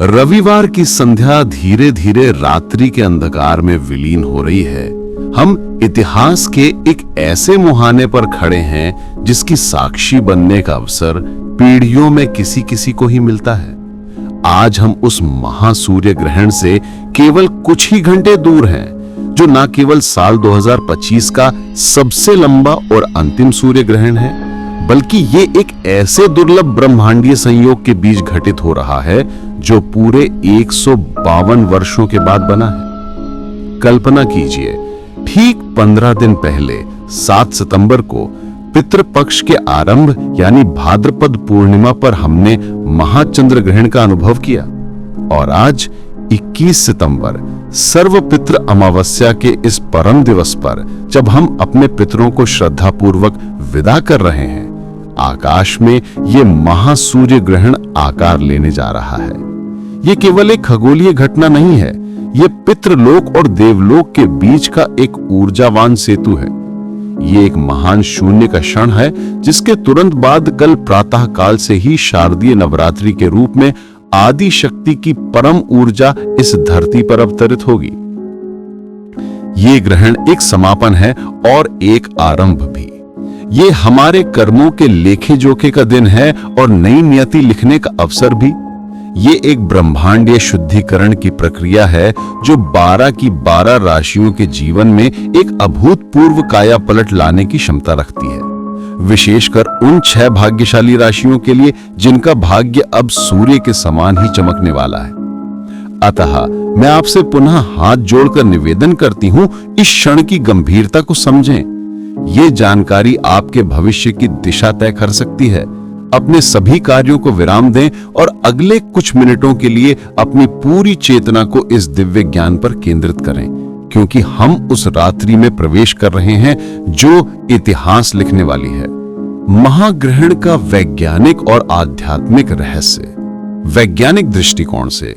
रविवार की संध्या धीरे धीरे रात्रि के अंधकार में विलीन हो रही है। हम इतिहास के एक ऐसे मुहाने पर खड़े हैं जिसकी साक्षी बनने का अवसर पीढ़ियों में किसी किसी को ही मिलता है। आज हम उस महासूर्य ग्रहण से केवल कुछ ही घंटे दूर हैं, जो न केवल साल 2025 का सबसे लंबा और अंतिम सूर्य ग्रहण है, बल्कि ये एक ऐसे दुर्लभ ब्रह्मांडीय संयोग के बीच घटित हो रहा है जो पूरे 152 वर्षों के बाद बना है। कल्पना कीजिए, ठीक 15 दिन पहले 7 सितंबर को पितृपक्ष के आरंभ यानी भाद्रपद पूर्णिमा पर हमने महाचंद्र ग्रहण का अनुभव किया, और आज 21 सितंबर सर्व पितृ अमावस्या के इस परम दिवस पर जब हम अपने पितरों को श्रद्धापूर्वक विदा कर रहे हैं, आकाश में ये महासूर्य ग्रहण आकार लेने जा रहा है। ये केवल एक खगोलीय घटना नहीं है, ये पितृलोक और देवलोक के बीच का एक ऊर्जावान सेतु है। ये एक महान शून्य का क्षण है जिसके तुरंत बाद कल प्रातः काल से ही शारदीय नवरात्रि के रूप में आदि शक्ति की परम ऊर्जा इस धरती पर अवतरित होगी। ये ग्रहण एक समापन है और एक आरंभ भी। ये हमारे कर्मों के लेखे जोखे का दिन है और नई नियति लिखने का अवसर भी। ये एक ब्रह्मांडीय शुद्धिकरण की प्रक्रिया है जो 12 की 12 राशियों के जीवन में एक अभूतपूर्व काया पलट लाने की क्षमता रखती है, विशेषकर उन 6 भाग्यशाली राशियों के लिए जिनका भाग्य अब सूर्य के समान ही चमकने वाला है। अतः मैं आपसे पुनः हाथ जोड़कर निवेदन करती हूं, इस क्षण की गंभीरता को समझें। ये जानकारी आपके भविष्य की दिशा तय कर सकती है। अपने सभी कार्यों को विराम दें और अगले कुछ मिनटों के लिए अपनी पूरी चेतना को इस दिव्य ज्ञान पर केंद्रित करें, क्योंकि हम उस रात्रि में प्रवेश कर रहे हैं जो इतिहास लिखने वाली है। महाग्रहण का वैज्ञानिक और आध्यात्मिक रहस्य। वैज्ञानिक दृष्टिकोण से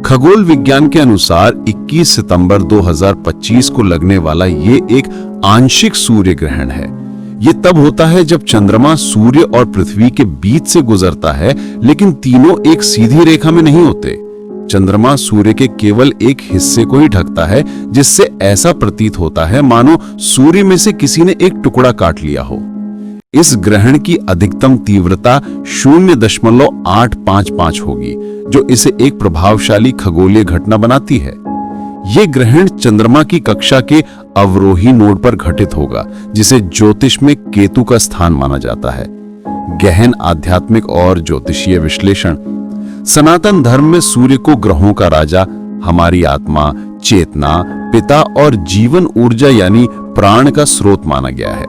खगोल विज्ञान के अनुसार 21 सितंबर 2025 को लगने वाला ये एक आंशिक सूर्य ग्रहण है। ये तब होता है जब चंद्रमा सूर्य और पृथ्वी के बीच से गुजरता है, लेकिन तीनों एक सीधी रेखा में नहीं होते। चंद्रमा सूर्य के केवल एक हिस्से को ही ढकता है, जिससे ऐसा प्रतीत होता है मानो सूर्य में से किसी ने एक टुकड़ा काट लिया हो। इस ग्रहण की अधिकतम तीव्रता 0.855 होगी, जो इसे एक प्रभावशाली खगोलीय घटना बनाती है। यह ग्रहण चंद्रमा की कक्षा के अवरोही नोड पर घटित होगा, जिसे ज्योतिष में केतु का स्थान माना जाता है। गहन आध्यात्मिक और ज्योतिषीय विश्लेषण। सनातन धर्म में सूर्य को ग्रहों का राजा, हमारी आत्मा, चेतना, पिता और जीवन ऊर्जा यानी प्राण का स्रोत माना गया है।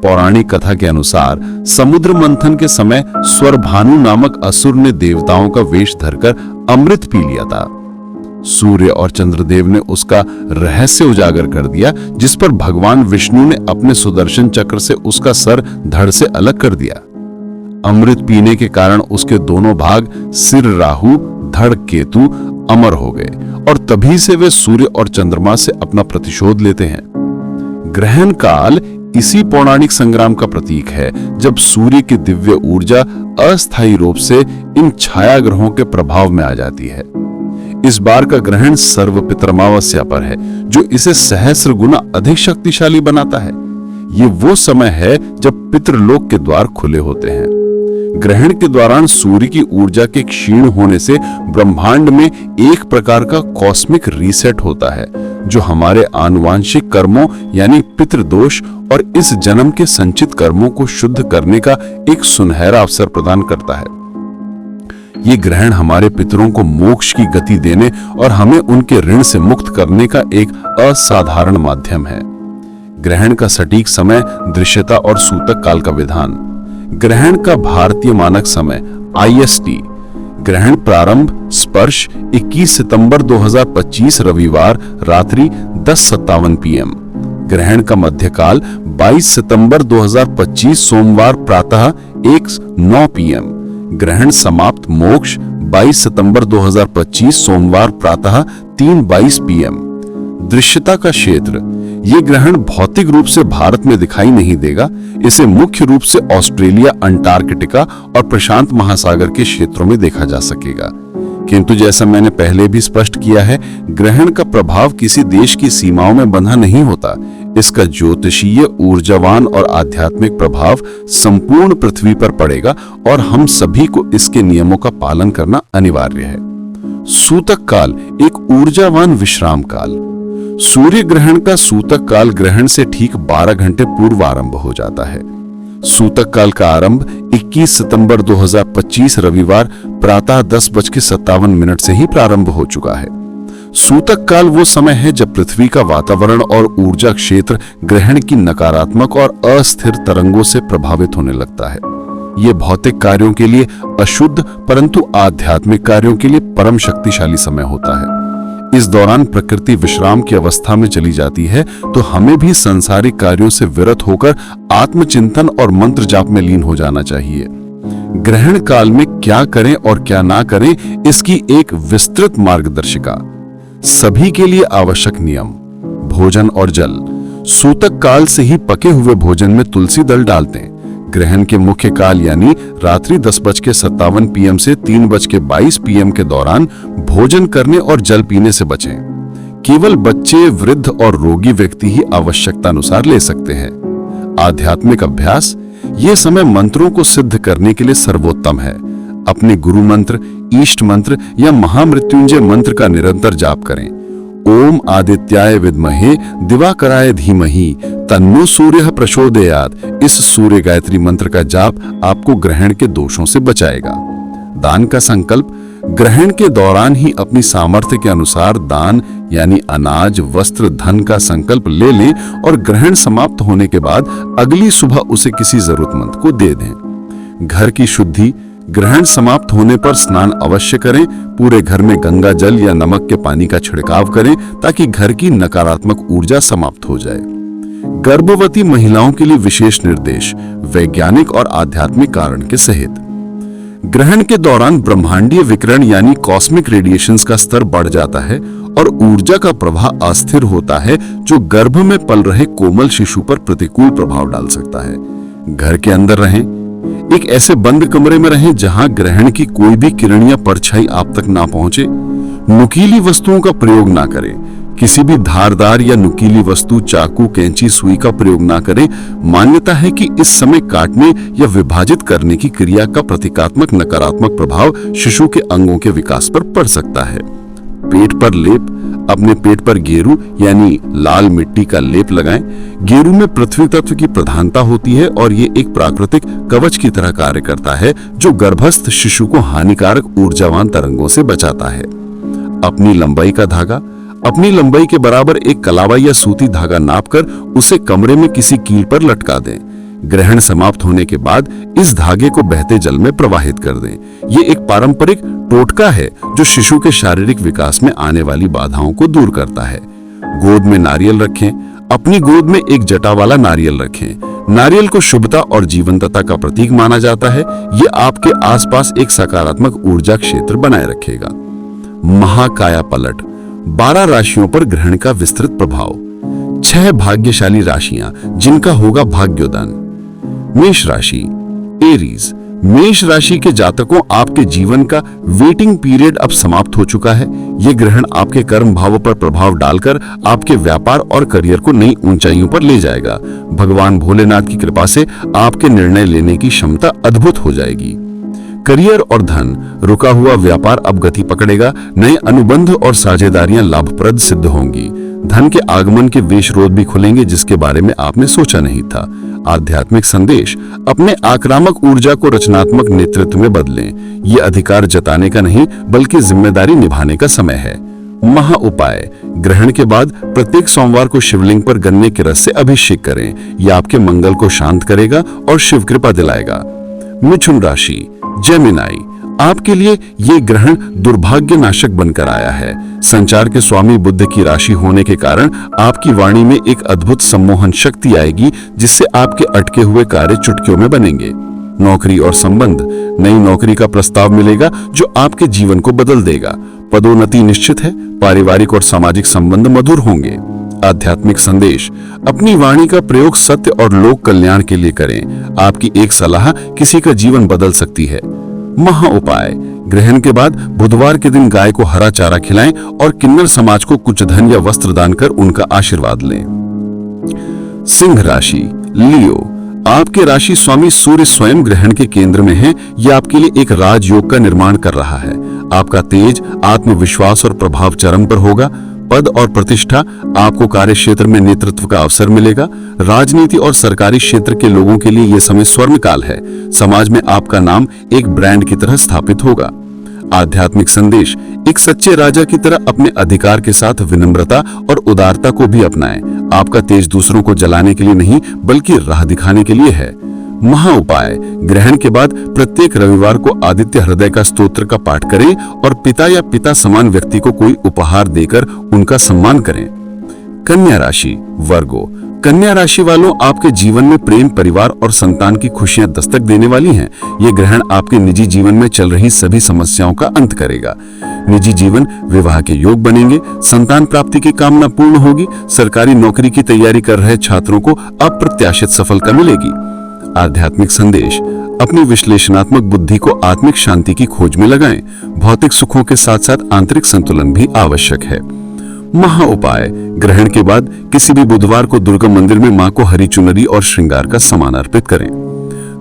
पौराणिक कथा के अनुसार समुद्र मंथन के समय स्वरभानु नामक असुर ने देवताओं का वेश धरकर अमृत पी लिया था। सूर्य और चंद्रदेव ने उसका रहस्य उजागर कर दिया, जिस पर भगवान विष्णु ने अपने सुदर्शन चक्र से उसका सर धड़ से अलग कर दिया। अमृत पीने के कारण उसके दोनों भाग, सिर राहु, धड़ केतु, अमर हो गए, और तभी से वे सूर्य और चंद्रमा से अपना प्रतिशोध लेते हैं। ग्रहण काल इसी पौराणिक संग्राम का प्रतीक है, जब सूर्य की दिव्य ऊर्जा अस्थायी रूप से इन छाया ग्रहों के प्रभाव में आ जाती है। इस बार का ग्रहण सर्व पितृअमावस्या पर है, जो इसे सहस्र गुना अधिक शक्तिशाली बनाता है। ये वो समय है जब पितृलोक के द्वार खुले होते हैं। ग्रहण के दौरान सूर्य की ऊर्जा के क्षीण होने से ब्रह्मांड में एक प्रकार का कॉस्मिक रीसेट होता है, जो हमारे आनुवांशिक कर्मों यानी पितृदोष और इस जन्म के संचित कर्मों को शुद्ध करने का एक सुनहरा अवसर प्रदान करता है। ये ग्रहण हमारे पितरों को मोक्ष की गति देने और हमें उनके ऋण से मुक्त करने का एक असाधारण माध्यम है। ग्रहण का सटीक समय, दृश्यता और सूतक काल का विधान। ग्रहण का भारतीय मानक समय IST। ग्रहण प्रारंभ स्पर्श 21 सितंबर 2025 रविवार रात्रि 10:57 PM। ग्रहण का मध्यकाल 22 सितंबर 2025 सोमवार प्रातः 1:09 PM। ग्रहण समाप्त मोक्ष 22 सितंबर 2025 सोमवार प्रातः 3:22 PM। दृश्यता का क्षेत्र। ये ग्रहण भौतिक रूप से भारत में दिखाई नहीं देगा। इसे मुख्य रूप से ऑस्ट्रेलिया, अंटार्कटिका और प्रशांत महासागर के क्षेत्रों में देखा जा सकेगा। किंतु जैसा मैंने पहले भी स्पष्ट किया है, ग्रहण का प्रभाव किसी देश की सीमाओं में बंधा नहीं होता। इसका ज्योतिषीय, ऊर्जावान और आध्यात्मिक प्रभाव संपूर्ण पृथ्वी पर पड़ेगा और हम सभी को इसके नियमों का पालन करना अनिवार्य है। सूतक काल एक ऊर्जावान विश्राम काल। सूर्य ग्रहण का सूतक काल ग्रहण से ठीक 12 घंटे पूर्व आरंभ हो जाता है। सूतक काल का आरंभ 21 सितंबर 2025 रविवार प्रातः 10:57 से ही प्रारंभ हो चुका है। सूतक काल वो समय है जब पृथ्वी का वातावरण और ऊर्जा क्षेत्र ग्रहण की नकारात्मक और अस्थिर तरंगों से प्रभावित होने लगता है। ये भौतिक कार्यों के लिए अशुद्ध परंतु आध्यात्मिक कार्यों के लिए परम शक्तिशाली समय होता है। इस दौरान प्रकृति विश्राम की अवस्था में चली जाती है, तो हमें भी सांसारिक कार्यों से विरत होकर आत्मचिंतन और मंत्र जाप में लीन हो जाना चाहिए। ग्रहण काल में क्या करें और क्या ना करें, इसकी एक विस्तृत मार्गदर्शिका। सभी के लिए आवश्यक नियम। भोजन और जल। सूतक काल से ही पके हुए भोजन में तुलसी दल डाल दें। ग्रहण के मुख्य काल यानी रात्रि 10:57 PM से 3:22 PM के दौरान भोजन करने और जल पीने से बचें। केवल बच्चे, वृद्ध और रोगी व्यक्ति ही आवश्यकता अनुसार ले सकते हैं। आध्यात्मिक अभ्यास। यह समय मंत्रों को सिद्ध करने के लिए सर्वोत्तम है। अपने गुरु मंत्र, इष्ट मंत्र या महामृत्युंजय मंत्र का निरंतर जाप करें। ओम आदित्याय विद्महे दिवाकराय धीमहि तन्नो सूर्यः प्रचोदयात्। इस सूर्य गायत्री मंत्र का जाप आपको ग्रहण के दोषों से बचाएगा। दान का संकल्प। ग्रहण के दौरान ही अपनी सामर्थ्य के अनुसार दान यानी अनाज, वस्त्र, धन का संकल्प ले लें और ग्रहण समाप्त होने के बाद अगली सुबह उसे किसी जरूरतमंद को दे दें। घर की शुद्धि। ग्रहण समाप्त होने पर स्नान अवश्य करें। पूरे घर में गंगा जल या नमक के पानी का छिड़काव करें ताकि घर की नकारात्मक ऊर्जा समाप्त हो जाए। गर्भवती महिलाओं के लिए विशेष निर्देश, वैज्ञानिक और आध्यात्मिक कारण के सहित। ग्रहण के दौरान ब्रह्मांडीय विकिरण यानी कॉस्मिक रेडिएशंस का स्तर बढ़ जाता है और ऊर्जा का प्रवाह अस्थिर होता है, जो गर्भ में पल रहे कोमल शिशु पर प्रतिकूल प्रभाव डाल सकता है। घर के अंदर रहें। एक ऐसे बंद कमरे में रहें जहां ग्रहण की कोई भी किरण या परछाई आप तक ना पहुंचे। नुकीली वस्तुओं का प्रयोग ना करें। किसी भी धारदार या नुकीली वस्तु, चाकू, कैंची, सुई का प्रयोग ना करें। मान्यता है कि इस समय काटने या विभाजित करने की क्रिया का प्रतीकात्मक नकारात्मक प्रभाव शिशु के अंगों के विकास पर पड़ सकता है। पेट पर लेप। अपने पेट पर गेरू यानी लाल मिट्टी का लेप लगाएं। गेरू में पृथ्वी तत्व की प्रधानता होती है और ये एक प्राकृतिक कवच की तरह कार्य करता है, जो गर्भस्थ शिशु को हानिकारक ऊर्जावान तरंगों से बचाता है। अपनी लंबाई का धागा। अपनी लंबाई के बराबर एक कलावा या सूती धागा नापकर उसे कमरे में किसी कील पर लटका दें। ग्रहण समाप्त होने के बाद इस धागे को बहते जल में प्रवाहित कर दें। ये एक पारंपरिक टोटका है जो शिशु के शारीरिक विकास में आने वाली बाधाओं को दूर करता है। गोद में नारियल रखें। अपनी गोद में एक जटा वाला नारियल रखें। नारियल को शुभता और जीवंतता का प्रतीक माना जाता है। ये आपके आसपास एक सकारात्मक ऊर्जा क्षेत्र बनाए रखेगा। महाकाया पलट। 12 राशियों पर ग्रहण का विस्तृत प्रभाव। 6 भाग्यशाली राशियां जिनका होगा भाग्योदय। मेष राशि, एरीज। मेष राशि के जातकों, आपके जीवन का वेटिंग पीरियड अब समाप्त हो चुका है। यह ग्रहण आपके कर्म भावों पर प्रभाव डालकर आपके व्यापार और करियर को नई ऊंचाइयों पर ले जाएगा। भगवान भोलेनाथ की कृपा से आपके निर्णय लेने की क्षमता अद्भुत हो जाएगी। करियर और धन। रुका हुआ व्यापार अब गति पकड़ेगा। नए अनुबंध और साझेदारियां लाभप्रद सिद्ध होंगी। धन के आगमन के वे स्रोत भी खुलेंगे जिसके बारे में आपने सोचा नहीं था। आध्यात्मिक संदेश। अपने आक्रामक ऊर्जा को रचनात्मक नेतृत्व में बदलें। ये अधिकार जताने का नहीं बल्कि जिम्मेदारी निभाने का समय है। महा उपाय। ग्रहण के बाद प्रत्येक सोमवार को शिवलिंग पर गन्ने के रस से अभिषेक करें। यह आपके मंगल को शांत करेगा और शिव कृपा दिलाएगा। मिथुन राशि, जेमिनाई। आपके लिए ये ग्रहण दुर्भाग्य नाशक बनकर आया है। संचार के स्वामी बुध की राशि होने के कारण आपकी वाणी में एक अद्भुत सम्मोहन शक्ति आएगी, जिससे आपके अटके हुए कार्य चुटकियों में बनेंगे। नौकरी और संबंध। नई नौकरी का प्रस्ताव मिलेगा जो आपके जीवन को बदल देगा। पदोन्नति निश्चित है। पारिवारिक और सामाजिक संबंध मधुर होंगे। आध्यात्मिक संदेश। अपनी वाणी का प्रयोग सत्य और लोक कल्याण के लिए करें। आपकी एक सलाह किसी का जीवन बदल सकती है। महा उपाय, ग्रहण के बाद बुधवार के दिन गाय को हरा चारा खिलाएं और किन्नर समाज को कुछ धन या वस्त्र दान कर उनका आशीर्वाद लें। सिंह राशि, लियो, आपके राशि स्वामी सूर्य स्वयं ग्रहण के केंद्र में है। यह आपके लिए एक राजयोग का निर्माण कर रहा है। आपका तेज, आत्मविश्वास और प्रभाव चरम पर होगा। पद और प्रतिष्ठा, आपको कार्य क्षेत्र में नेतृत्व का अवसर मिलेगा। राजनीति और सरकारी क्षेत्र के लोगों के लिए यह समय स्वर्णकाल है। समाज में आपका नाम एक ब्रांड की तरह स्थापित होगा। आध्यात्मिक संदेश, एक सच्चे राजा की तरह अपने अधिकार के साथ विनम्रता और उदारता को भी अपनाएं। आपका तेज दूसरों को जलाने के लिए नहीं बल्कि राह दिखाने के लिए है। महा उपाय, ग्रहण के बाद प्रत्येक रविवार को आदित्य हृदय का स्तोत्र का पाठ करें और पिता या पिता समान व्यक्ति को कोई उपहार देकर उनका सम्मान करें। कन्या राशि, वर्गो, कन्या राशि वालों, आपके जीवन में प्रेम, परिवार और संतान की खुशियां दस्तक देने वाली हैं। ये ग्रहण आपके निजी जीवन में चल रही सभी समस्याओं का अंत करेगा। निजी जीवन, विवाह के योग बनेंगे। संतान प्राप्ति की कामना पूर्ण होगी। सरकारी नौकरी की तैयारी कर रहे छात्रों को अप्रत्याशित सफलता मिलेगी। आध्यात्मिक संदेश, अपनी विश्लेषणात्मक बुद्धि को आत्मिक शांति की खोज में लगाएं। भौतिक सुखों के साथ साथ आंतरिक संतुलन भी आवश्यक है। महा उपाय, ग्रहण के बाद किसी भी बुधवार को दुर्गा मंदिर में मां को हरी चुनरी और श्रृंगार का सामान अर्पित करें।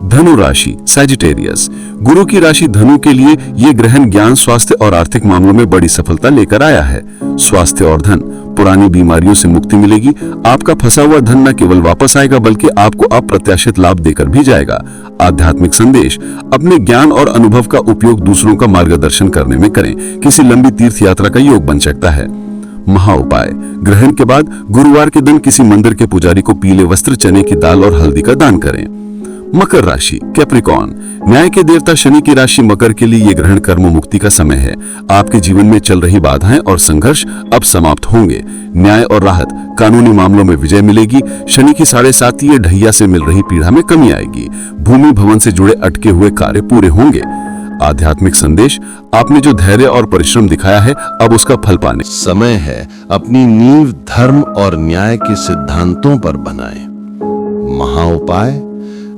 धनु राशि, सैजिटेरियस, गुरु की राशि धनु के लिए यह ग्रहण ज्ञान, स्वास्थ्य और आर्थिक मामलों में बड़ी सफलता लेकर आया है। स्वास्थ्य और धन, पुरानी बीमारियों से मुक्ति मिलेगी। आपका फंसा हुआ धन न केवल वापस आएगा बल्कि आपको अप्रत्याशित लाभ देकर भी जाएगा। आध्यात्मिक संदेश, अपने ज्ञान और अनुभव का उपयोग दूसरों का मार्गदर्शन करने में करें। किसी लंबी तीर्थ यात्रा का योग बन सकता है। महा उपाय, ग्रहण के बाद गुरुवार के दिन किसी मंदिर के पुजारी को पीले वस्त्र, चने की दाल और हल्दी का दान करें। मकर राशि, कैप्रिकॉर्न, न्याय के देवता शनि की राशि मकर के लिए यह ग्रहण कर्म मुक्ति का समय है। आपके जीवन में चल रही बाधाएं और संघर्ष अब समाप्त होंगे। न्याय और राहत, कानूनी मामलों में विजय मिलेगी। शनि की 7.5 ढैया से मिल रही पीड़ा में कमी आएगी। भूमि भवन से जुड़े अटके हुए कार्य पूरे होंगे। आध्यात्मिक संदेश, आपने जो धैर्य और परिश्रम दिखाया है अब उसका फल पाने समय है अपनी नींव धर्म और न्याय के सिद्धांतों पर बनाएं। महा उपाय,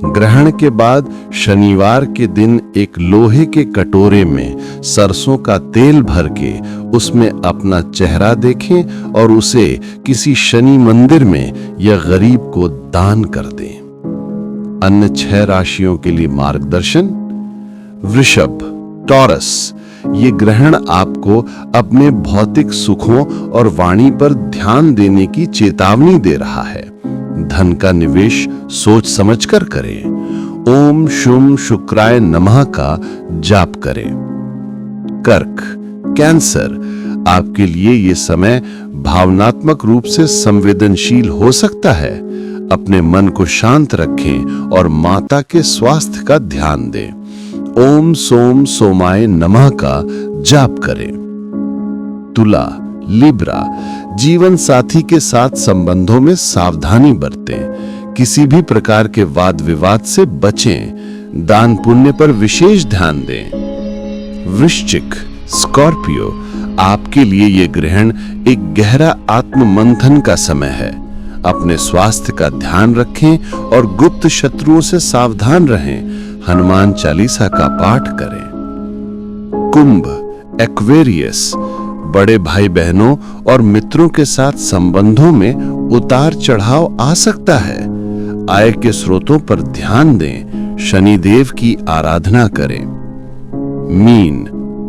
ग्रहण के बाद शनिवार के दिन एक लोहे के कटोरे में सरसों का तेल भर के उसमें अपना चेहरा देखें और उसे किसी शनि मंदिर में या गरीब को दान कर दें। अन्य 6 राशियों के लिए मार्गदर्शन। वृषभ, टॉरस, ये ग्रहण आपको अपने भौतिक सुखों और वाणी पर ध्यान देने की चेतावनी दे रहा है। धन का निवेश सोच समझकर करें। ओम शुम शुक्राय नमः का जाप करें। कर्क, कैंसर, आपके लिए ये समय भावनात्मक रूप से संवेदनशील हो सकता है। अपने मन को शांत रखें और माता के स्वास्थ्य का ध्यान दें। ओम सोम सोमाय नमः का जाप करें। तुला, लिब्रा, जीवन साथी के साथ संबंधों में सावधानी बरतें। किसी भी प्रकार के वाद विवाद से बचें। दान पुण्य पर विशेष ध्यान दें। वृश्चिक, स्कॉर्पियो, आपके लिए यह ग्रहण एक गहरा आत्म मंथन का समय है। अपने स्वास्थ्य का ध्यान रखें और गुप्त शत्रुओं से सावधान रहें। हनुमान चालीसा का पाठ करें। कुंभ, एक्वेरियस, बड़े भाई बहनों और मित्रों के साथ संबंधों में उतार चढ़ाव आ सकता है। आय के स्रोतों पर ध्यान दें। शनिदेव की आराधना करें। मीन,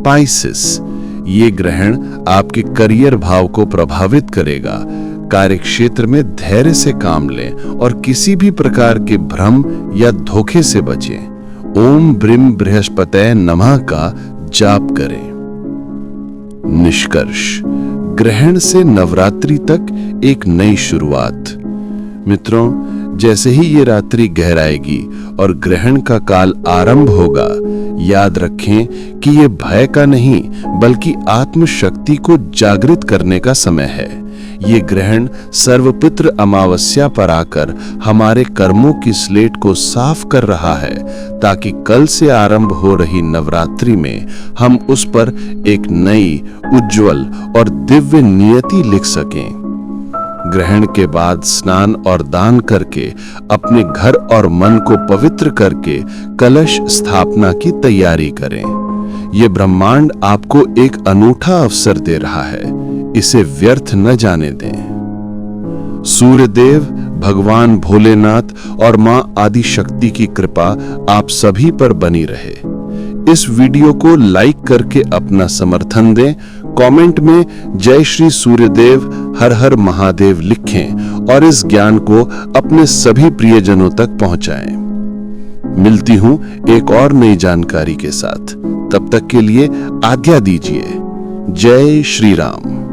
पाइसेस, ये ग्रहण आपके करियर भाव को प्रभावित करेगा। कार्य क्षेत्र में धैर्य से काम लें और किसी भी प्रकार के भ्रम या धोखे से बचें। ओम ब्रीम बृहस्पतये नमः का जाप करें। निष्कर्ष, ग्रहण से नवरात्रि तक एक नई शुरुआत। मित्रों, जैसे ही ये रात्रि गहराएगी और ग्रहण का काल आरंभ होगा, याद रखें कि ये भय का नहीं बल्कि आत्मशक्ति को जागृत करने का समय है। ये ग्रहण सर्वपित्र अमावस्या पर आकर हमारे कर्मों की स्लेट को साफ कर रहा है ताकि कल से आरंभ हो रही नवरात्रि में हम उस पर एक नई, उज्जवल और दिव्य नियति लिख सकें। ग्रहण के बाद स्नान और दान करके अपने घर और मन को पवित्र करके कलश स्थापना की तैयारी करें। ये ब्रह्मांड आपको एक अनूठा अवसर दे रहा है, इसे व्यर्थ न जाने दें। सूर्यदेव, भगवान भोलेनाथ और मां आदि शक्ति की कृपा आप सभी पर बनी रहे। इस वीडियो को लाइक करके अपना समर्थन दें। कमेंट में जय श्री सूर्यदेव, हर हर महादेव लिखें और इस ज्ञान को अपने सभी प्रियजनों तक पहुंचाएं। मिलती हूं एक और नई जानकारी के साथ। तब तक के लिए आज्ञा दीजिए। जय श्री राम।